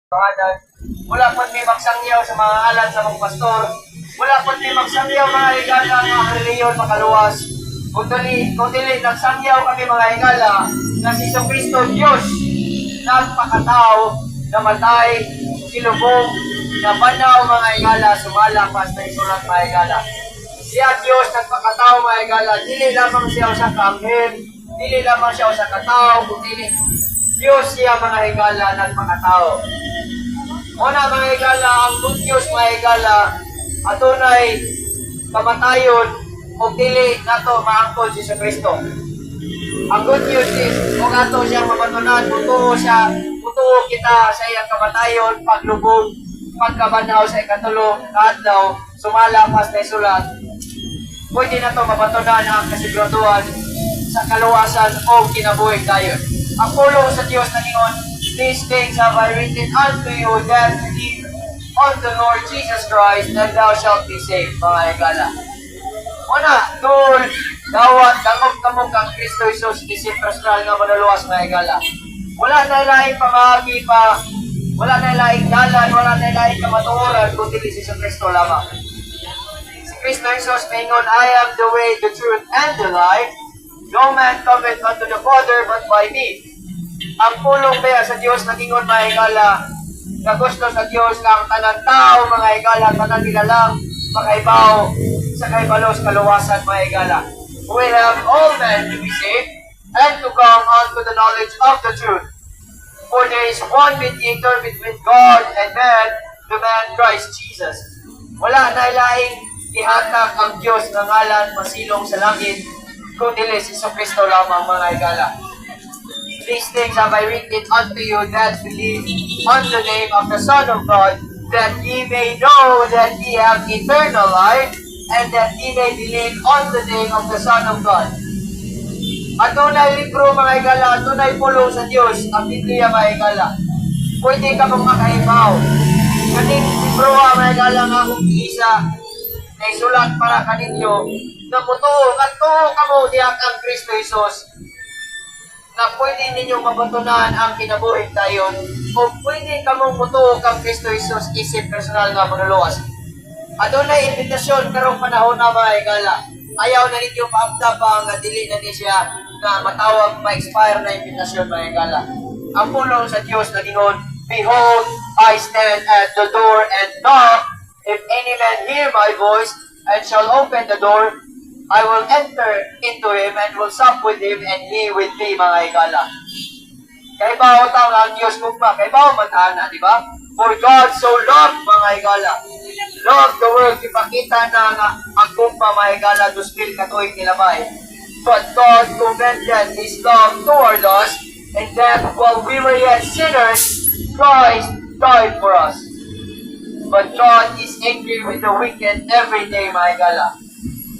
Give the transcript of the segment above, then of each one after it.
Wala po may magsangyaw sa mga alat sa mga pastor. Wala po may magsangyaw mga higala nga reliyon makaluwas. Kung dili nagsangyaw kami mga higala na si Kristo Diyos nagpakatao, namatay, silubong, nabanaw mga higala, sumalapas na isulat mga higala. Siya Diyos nagpakatao mga higala, dili lamang siya sa kaanghel, dili lamang siya sa katao, kundi Diyos siya mga higala nagpakatao. Una mga higala, ang good news mga higala, atunay kamatayon o dili nato maangkol si Kristo. Ang good news is, kung ato siya mabatunan, mutuo kita sa iyang kamatayon, paglubog, pagkabanaw sa ikatulong, kaadlaw, sumalapas na isulat, pwede na ito mabatunan ang kasiguraduhan sa kaluwasan o kinabuhi tayo. Ang pulong sa Diyos na ningon, these things have I written unto you that believe on the Lord Jesus Christ, and thou shalt be saved, mga higala. Una, doon, dawat, damog-damog ang Kristo Jesus, isip personal nga manuluwas, mga higala. Wala na ilaing pamahagi pa, wala na ilaing dalan, wala na ilaing kamatuoran, kundi si Kristo lamang. Si Kristo Jesus, maingon, I am the way, the truth, and the life. No man cometh unto the Father but by me. Ang pulong ba sa Diyos nagingon mga higala, na gusto sa Diyos na ang tanang tao mga higala, tanang nilalang, makaibaw, sa kaibalos kaluwasan mga higala. We have all men to be saved, and to come unto the knowledge of the truth. For there is one mediator between God and man, the man Christ Jesus. Wala na ilaing ihatak ang Diyos ng ngalan masilong sa langit, kundi si Kristo lamang mga higala. These things have I written unto you that believe on the name of the Son of God, that ye may know that ye have eternal life, and that ye may believe on the name of the Son of God. Atunay libro mga higala, atunay pulong sa Diyos, ang Biblia mga higala. Pwede ka mong makaibaw. Kaning libro mga higala nga kung isa, na isulat para kaninyo, na mutuo, at tuo ka mo diyak ang Kristo Jesus, na pwede ninyong mabatunan ang kinabuhi tayo, o pwede ka mong mutuo kang Kristo Jesus, isip personal nga manuluwas. Adunay imbitasyon karong panahon na mga higala. Ayaw na ninyo paabda pa nga dili na ni siya na matawag ma-expire na imbitasyon mga higala. Ang pulong sa Diyos na gingon, behold, I stand at the door and knock. If any man hear my voice and shall open the door, I will enter into him and will sup with him and he with me, mga higala. Kaibaw tao ang Diyos kung pa, kaibaw matana, di ba? For God so loved, mga higala. Love the world, ipakita na nga ang kumpa, mga higala, duspil katoy nilabay. But God commended His love toward us, and that while we were yet sinners, Christ died for us. But God is angry with the wicked every day, mga higala.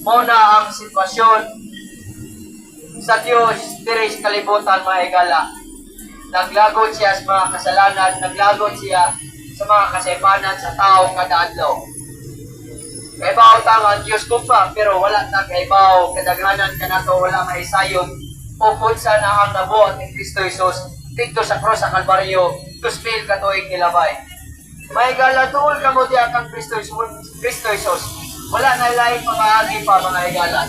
Muna ang sitwasyon sa Diyos, diri sa kalibutan, mga higala. Naglagot siya sa mga kasalanan, naglagot siya sa mga kasaypanan sa tao kada adlaw. Kaibaw tanga ang Diyos kumpa, pero wala na kaibaw, kadaghanan ka na to, wala maisayon, o kung saan ang nabuhat ni Kristo Jesus, dito sa cross sa Kalbaryo, tuspil ka to nilabay. May higala, tuol ka mo diya kang Kristo Jesus. Wala na ilaing mga agi pa, mga higala.